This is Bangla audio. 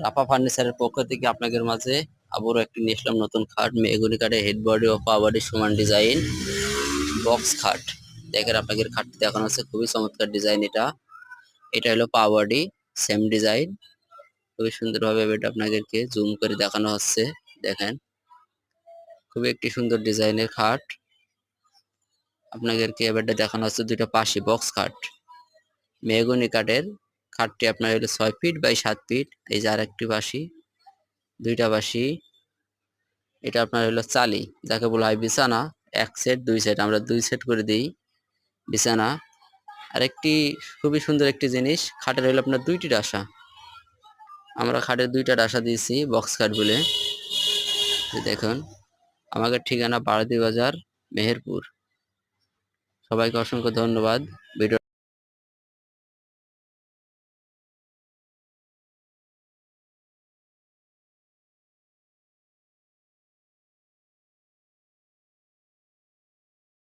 রাপা ফার্নিচারের পক্ষ থেকে আপনাদের মাঝে আবারও একটি নিয়ে আসলাম নতুন খাট। মেহগনি কাঠের হেড বডি ও পা বডি সমান ডিজাইন বক্স খাট। দেখেন আপনাদের খাটটি দেখানো হচ্ছে, খুবই চমৎকার ডিজাইন। এটা এটা হলো পা বডি, সেম ডিজাইন। খুবই সুন্দরভাবে এটা আপনাদেরকে জুম করে দেখানো হচ্ছে। দেখেন খুবই একটি সুন্দর ডিজাইনের খাট আপনাদেরকে এবারটা দেখানো হচ্ছে। দুইটা পাশি বক্স খাট, মেহগনি কাঠের খাটটি আপনার হলো 6 ফিট বাই 7 ফিট। এই যে আরেকটি বাঁশি, দুইটা বাঁশি। এটা আপনার হলো চালি, যাকে বলা হয় বিছানা। এক সেট দুই সেট, আমরা দুই সেট করে দিই বিছানা। আরেকটি খুবই সুন্দর একটি জিনিস, খাটের হলো আপনার দুইটি ডাসা। আমরা খাটের দুইটা ডাসা দিয়েছি বক্স খাট বলে। দেখুন আমাদের ঠিকানা বারদি বাজার, মেহেরপুর। সবাইকে অসংখ্য ধন্যবাদ। ভিডিও